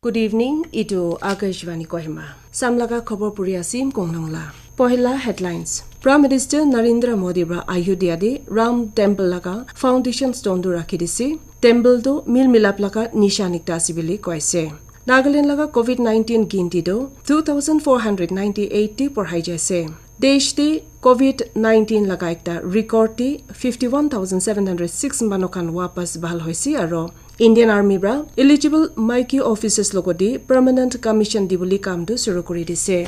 Good evening, ito Akashvani Kohima. Samlaga khobor puri asim kongnongla. Pohila headlines. Prime Minister Narendra Modi bra Ayodhya de Ram Temple laga foundation stone do rakhi dise. Temple do mil milap laga nishanik ta asibili koise. Nagaland laga COVID-19 ginti do 2498 ti porhai jaise. देश ती COVID-19 लगा एकटा record ती 51,706 मानोखान वापस बहाल होइसी आरो Indian army ब्रा एलिजिबल माइकी ऑफिसर्स लगोदी परमानेंट कमिशन दिबुली कामदो शुरू करि दिसे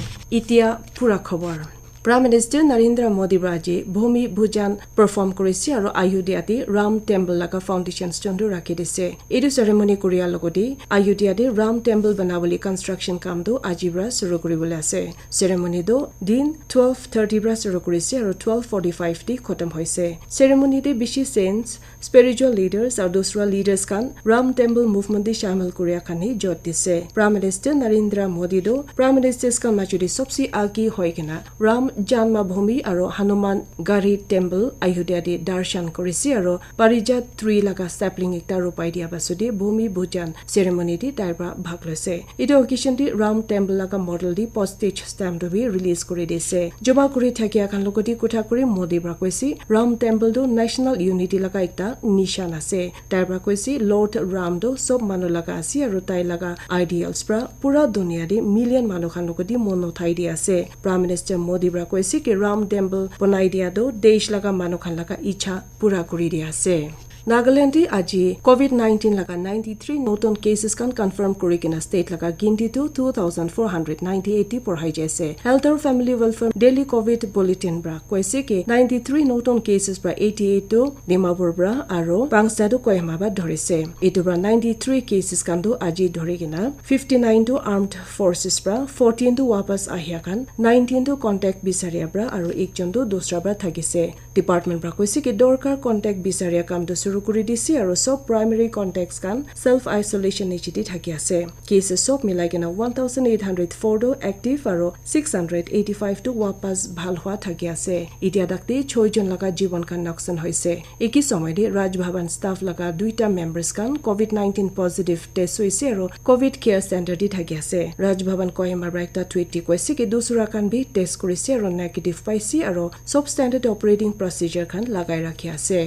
इतिया पूरा खबर Prime Minister Narendra Modi Raji Bhumi Bhujan perform korisi aro Ayodhya de Ram Temple laga foundation stone do rakhi dise. Edu ceremony koria logodi Ayodhya de Ram Temple banaboli construction kam do ajibra shuru koribole ase. Ceremony do din 12:30 bra shuru korisi aro 12:45 ti khotam hoise. Ceremony de bishi saints, spiritual leaders aro dusra leaders kan Ram Temple movement de shamil koria khani jot dise. Prime Minister Narendra Modi do Prime Ministers kan majuri sobsi agi hoigena Ram Janma Bhumi aro Hanuman Gari Temple Ayodhya de darshan korisi aro Parijat tree laga sapling ekta ropai dia basudi Bhumi Bhujan ceremony di daibra bhag loise. Ito occasion di Ram Temple laga model di postage stamp do bi release kori dise. Joba kori thakia kan lokoti kotha kori Modi bra koisi Ram Temple do national unity laga ekta nishan ase. Daibra koisi Lord Ram do sob manu laga ase aro tai laga ideals bra pura dunia di million manu khan lokoti mono thai di ase. Prime Minister Modi কৈছে কি Ram temple বনাই দিয়া দো দেশ লাগা মানখান লাগা ইচ্ছা পুরা করি দিয়া আছে Nagaland aji COVID-19 laga 93 noton cases kan confirm kori kina state laga ginti to 2498 porhai jaise. Health or Family Welfare Daily COVID Bulletin bra koise ke 93 noton cases bra 88 to Dimapur bra aro Bangsa do Kohima ba dhorise. Itu bra 93 cases kan do aji dhori kina 59 to Armed Forces bra 14 to wapas ahia kan 19 to contact bisaria bra aro ekjon to dosra bra thagise. Department bra koise ke dorkar contact bisaria kam do शुरू কৰি দিছে আৰু সব primary কন্টেক্টস কান self isolation নিচিতি থাকি আছে cases সব মিলাই কেনা 1804 টো এক্টিভ আৰু 685 টো वापस ভাল হোৱা থাকি আছে ইতিয়া ডাক্তি 6 জন লগা জীবন কান নকশন হৈছে একি সময়তে ৰাজভৱন ষ্টাফ লগা দুইটা মেম্বাৰস কান কোভিড-19 পজিটিভ টেষ্ট হৈছে আৰু কোভিড কেয়াৰ সেন্টাৰ দি থাকি আছে ৰাজভৱন কয়মাৰ একটা টুইট কৈছে কি দুসৰা কান বি টেষ্ট কৰিছে আৰু নেগেটিভ পাইছে আৰু সব স্ট্যান্ডাৰ্ড অপাৰেটিং প্ৰসিজাৰ কান লাগাই ৰাখি আছে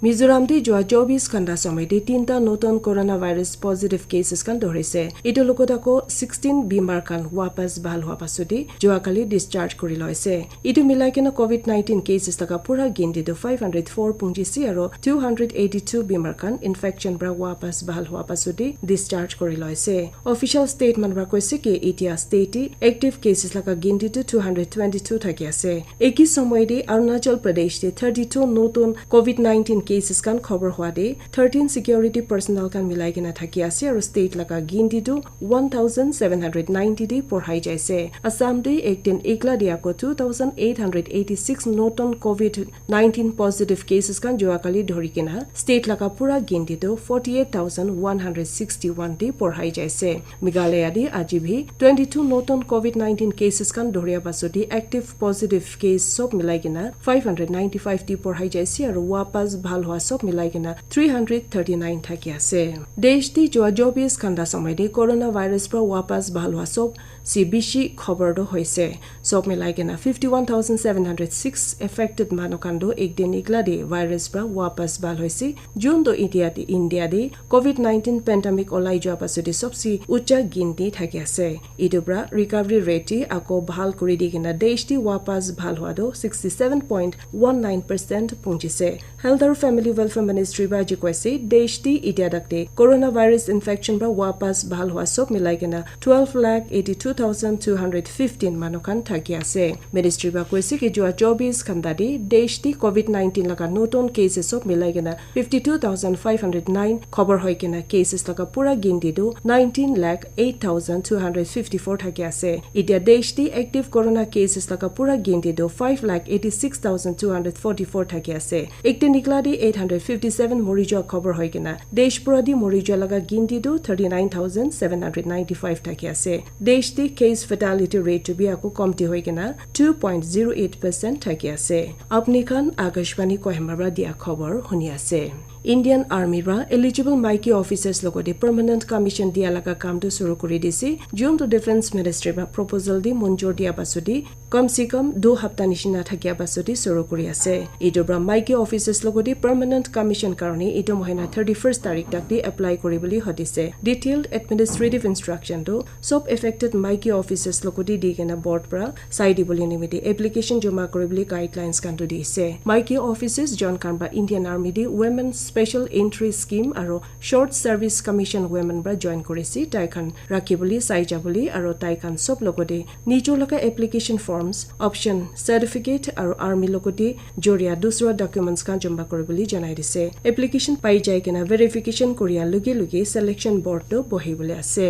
Mizoram di jua 24 khanda somai di tinta noton coronavirus positive cases kan dorise. Ito lokota ko 16 bimar kan wapas bahal hua pasudi jua kali discharge kori loise. Ito milai kena COVID-19 cases taka pura ginti do 504.6 aro 282 bimar kan infection bra wapas bahal hua pasudi discharge kori loise. Official statement bra koise ki itia state active cases laka ginti to 222 thaki ase. Eki somai di Arunachal Pradesh di 32 noton COVID-19 cases kan খবৰ হোৱা দে 13 security personnel kan milai kena thaki ase aru state laga ginti to 1790 di porhai jaise Assam de ektin ekla dia ko 2886 noton COVID-19 positive cases kan joa kali dhori kena state laga pura ginti to 48161 di porhai jaise Meghalaya di aji bhi 22 noton COVID-19 cases kan dhoria pasodi active positive case sob milai kena 595 di porhai jaise aru wapas ভাল হোৱা সব মিলাই কিনা 339 থাকি আছে দেশ দি যোৱা 24 ঘণ্টা সময়তে কৰোনা ভাইৰাস পৰা वापस ভাল হোৱা সব সিবিসি খবৰ দ হৈছে সব মিলাই কিনা 51706 এফেক্টেড মানকাণ্ডো একদিন ইগলাদি ভাইরাস পৰা वापस ভাল হৈছে জুন দ ইতিয়াতি ইন্ডিয়া দি কোভিড-19 পেন্ডেমিক ওলাই যোৱা পাছতে সবসি উচ্চ গিনতি থাকি আছে ইটোবৰা ৰিকভাৰি ৰেটি আকৌ ভাল কৰি দি কিনা দেশ দি वापस ভাল হোৱা দ 67.19% পৌঁছিছে Health or Family Welfare Ministry ba ji koise desh ti itia dakte coronavirus infection ba wapas bhal hua sob milai kena 12,82,215 manokan thaki ase ministry ba koise ki jua 24 khanda di desh ti covid-19 laga noton cases sob milai kena 52,509 khobor hoi kena cases laga pura ginti do 19,08,254 thaki ase itia desh ti active corona cases laga pura ginti do 5,86,244 thaki ase Nikladi 857 Morijo খবৰ হৈ কিনা দেশপুৰদি মৰিজা লগা গিনতি do 39,795 থাকি আছে দেশ দি case fatality rate B আকো কমতি হৈ কিনা 2.08% থাকি আছে আপনি খান আকাশবাণী কহিমাৰ দিয়া খবৰ শুনি আছে ইণ্ডিয়ান আৰ্মিৰ এলিজিবল মাইকী অফিচাৰ্ছ লগতে পাৰ্মানেণ্ট কমিশ্যন দিয়া লগা কামটো শুৰু কৰি দিছে যোনটো ডিফেন্স মিনিষ্ট্ৰীৰ প্ৰপ'জেল দি মঞ্জুৰ দিয়া পাছতে কমচে কম 2 সপ্তাহ নিচিনা থাকিয়া পাছতে শুৰু কৰি আছে এইটোৰ পৰা মাইকী অফিচাৰ্ছ লগতে পাৰ্মানেণ্ট কমিশ্যন কাৰণে এইটো মহিনা 31 তাৰিখ তাক দি এপ্লাই কৰিবলৈ হতিছে ডিটেইলড এডমিনিষ্ট্ৰেটিভ ইনষ্ট্ৰাকচনটো সব এফেক্টেড মাইকী অফিচাৰ্ছ লগতে দি কেনে বৰ্ড পৰা চাই দিবলৈ নিমিতি এপ্লিকেশ্যন জমা কৰিবলৈ গাইডলাইনছ কানটো দিছে মাইকী অফিচাৰ্ছ জন কানবা ইণ্ডিয়ান আৰ্মি দি women special entry scheme আৰু short service commission women বা জয়েন কৰিছি তাইখান ৰাখিবলৈ চাই যাবলৈ আৰু তাইখান সব লগতে নিজৰ লগা এপ্লিকেশ্যন ফৰ্মছ অপচন সাৰ্টিফিকেট আৰু আৰ্মি লগতে জৰিয়া দুসৰা ডকুমেন্টছ কান জমা কৰিবলৈ জনাই দিছে এপ্লিকেশ্যন পাই যায় কেনা ভেৰিফিকেশ্যন কৰিয়া লগে লগে সিলেকশ্যন বৰ্ডটো বহিবলৈ আছে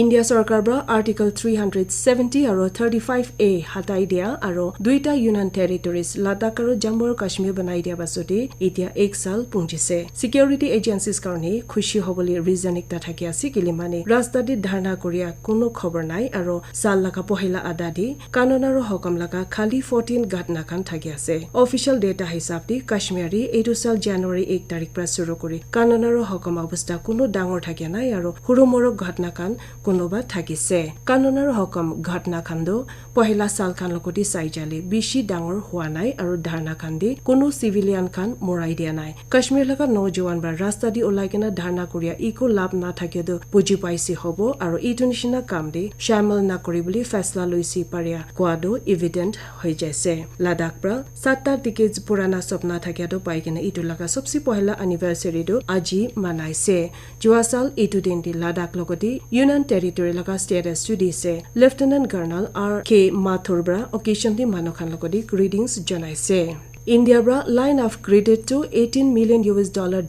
ইণ্ডিয়া চৰকাৰ পৰা আৰ্টিকল 370 আৰু 35A হাতাই দিয়া আৰু দুইটা ইউনিয়ন টেৰিটৰিজ লাডাখ আৰু জম্মু আৰু কাশ্মীৰ বনাই দিয়া পাছতে এতিয়া 1 সাল পুঞ্জিছে সিকিউৰিটি এজেন্সিজ কাৰণে খুশি হ'বলৈ ৰিজন একটা থাকি আছে কিলি মানে ৰাস্তাদি ধাৰণা কৰিয়া কোনো খবৰ নাই আৰু সাল লগা পহিলা আদা দি কানুন আৰু হকম লগা খালি 14 ঘটনা খান থাকি আছে অফিচিয়েল ডেটা হিচাপ দি কাশ্মীৰী এইটো সাল জানুৱাৰী 1 তাৰিখ পৰা শুৰু কৰি কানুন আৰু হকম অৱস্থা কোনো ডাঙৰ থাকি নাই আৰু সৰুমৰক ঘটনা খান কোনোবা থাকিছে কানুন আৰু হকম ঘটনা খান্দ পহিলা সাল খান লগতে চাই জালি বেছি ডাঙৰ হোৱা নাই আৰু ধাৰণা খান দি কোনো সিভিলিয়ান খান মৰাই দিয়া নাই কাশ্মীৰ লগা নৌজৱান বা ৰাস্তা দি ওলাই কেনে ধাৰণা কৰিয়া ইকো লাভ নাথাকিয়তো বুজি পাইছি হ'ব আৰু এইটো নিচিনা কাম দি শামিল নকৰিবলৈ ফেছলা লৈছি পাৰিয়া কোৱাটো এভিডেন্ট হৈ যাইছে লাডাখ পৰা 7টা টিকেট পুৰানা স্বপ্ন থাকিয়াতো পাই কেনে এইটো লগা সবচে পহিলা এনিভাৰ্সাৰীটো আজি মানাইছে যোৱা সাল এইটো দিন দি লাডাখ লগতে ইউনিয়ন টেৰিটৰি লগা ষ্টেটাছটো দিছে লেফটেনেণ্ট কৰ্নেল R.K. মাথুৰ পৰা অকেশ্যন দি মানুহখান লগতে গ্ৰিটিংছ জনাইছে India bra line of credit to $18 million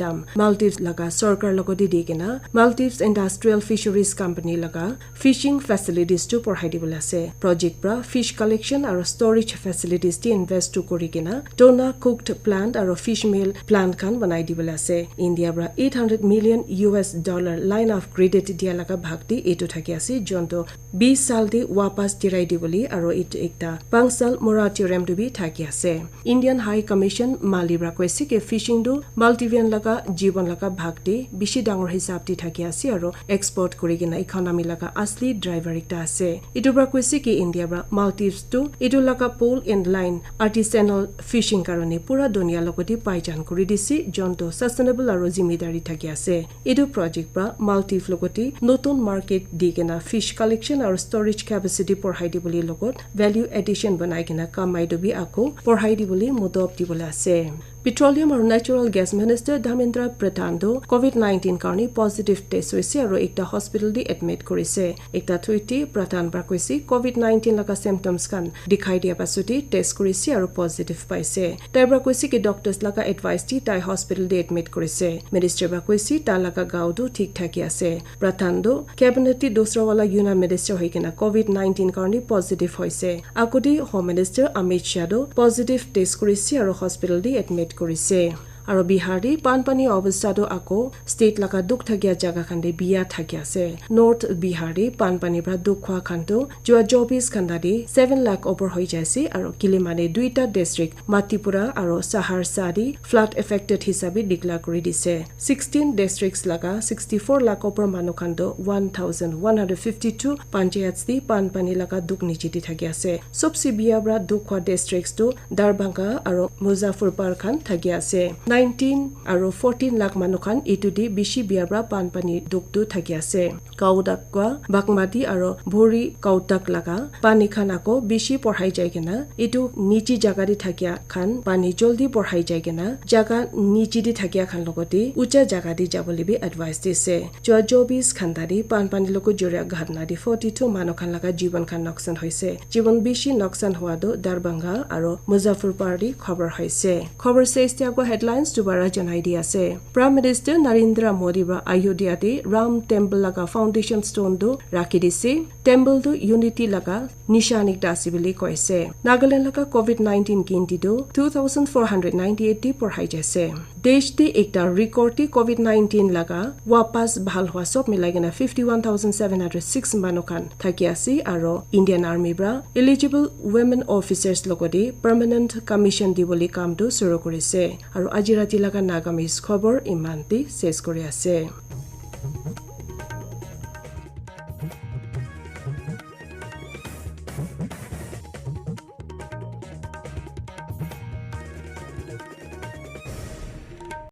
dam Maldives laga sarkar logodi digena Maldives Industrial Fisheries Company laga fishing facilities to porhai dibole ase project bra fish collection aro storage facilities ti invest to korigena tuna cooked plant aro fish meal plant khan banai dibole ase India bra $800 million line of credit dia laga bhakti etu thaki ase jonto 20 sal di wapas dirai diboli aro it ekta 5 sal moratorium to bi thaki ase Indian High Commission Malibra কৈছে কি fishing দু মাল্টিভিয়ান লগা জীৱন লগা ভাগটি বেছি ডাঙৰ হিচাপ দি থাকি আছে আৰু এক্সপোৰ্ট কৰি কিনা ইকনমি লগা আসলি ড্ৰাইভাৰ এটা আছে ইটো পৰা কৈছে কি ইণ্ডিয়া পৰা মাল্টিভছ টু ইটো লগা পোল এণ্ড লাইন আৰ্টিসানাল ফিশিং কাৰণে পুৰা দুনিয়া লগতে পাইজান কৰি দিছি জন্তু সাস্টেনেবল আৰু জিম্মেদাৰি থাকি আছে ইটো প্ৰজেক্ট পৰা মাল্টিভ লগতে নতুন মাৰ্কেট দি কিনা ফিশ কালেকশ্যন আৰু ষ্টৰেজ কেপাচিটি পঢ়াই দিবলৈ লগত ভ্যালু এডিশন বনাই কিনা কামাই দবি আকৌ পঢ়াই দিবলৈ dibole ase Petroleum or Natural Gas Minister Dharmendra Pradhan do COVID-19 karni positive test hoise aru ekta hospital di admit korise ekta tweeti Pradhan ba koise COVID-19 laga symptoms kan dikhai dia pasoti test korise aru positive paise taibra koise ki doctors laga advice ti tai hospital di admit korise minister ba koise ta laga gao do thik thaki ase Pradhan do cabinet ti dosra wala union minister hoikena COVID-19 karni positive hoise akodi home minister Amit Shah do positive test korise aru hospital di admit কৰিছে আৰু বিহাৰী পানপানী অৱস্থাটো আকৌ state লাকা দুখ থাকিয়া জাগা খান্ডে বিয়া থাকি আছে নৰ্থ বিহাৰী পানপানী পৰা দুখ খোৱা খান্ডো যোৱা 24 খান্ডাদি 7 লাখ ওপৰ হৈ যাইছে আৰু কিলিমানে দুইটা ডিস্ট্ৰিক্ট মাটিপুৰা আৰু সাহাৰসা দি ফ্লাড এফেক্টেড হিচাপে ডিক্লেয়াৰ কৰি দিছে 16 ডিস্ট্ৰিক্টছ লাকা 64 লাখ ওপৰ মানুহ খান্ডো 1152 পঞ্চায়ত দি পানপানী লাকা দুখ নিচিতি থাকি আছে সবসে বিয়া পৰা দুখ খোৱা ডিস্ট্ৰিক্টটো দাৰভাংগা আৰু মুজাফৰপুৰ খান থাকি আছে 19 আৰু 14 লাখ মানুহখান ইটো দি বেছি বিয়াবৰা পানপানী দুখটো থাকি আছে কাউদাকৱা বাকমাটি আৰু ভৰি কাউতাক লাগা পানী খান আকৌ বেছি পঢ়াই যায় কিনা ইটো নিচি জাগা দি থাকিয়া খান পানী জলদি পঢ়াই যায় কিনা জাগা নিচি দি থাকিয়া খান লগতে উচ্চা জাগা দি যাবলিবি এডভাইস দিছে 24 খান্দাদি পানপানী লগত জৰিয়া ঘটনা দি 42 মানুহখান লাগা জীৱন খান নকচান হৈছে জীৱন বেছি নকচান হোৱাটো দাৰভাংগা আৰু মুজাফৰপুৰ দি খবৰ হৈছে খবৰ চেষ্টাগো headlines dubara janai di ase Prime Minister Narendra Modi ba Ayodhya de Ram Temple laga foundation stone do rakhi dise temple do unity laga nishani dasi bili koise Nagaland laga COVID-19 ginti do 2498 ti porhai jase desh de ekta record ti COVID-19 laga wapas bhal hwa sob milagena 51706 manokan thaki ase aro Indian Army bra eligible women officers logodi permanent commission diboli kam do suru korise aro ajir ৰাতি লগা নাগামিজ খবৰ ইমানটি শেষ কৰি আছে।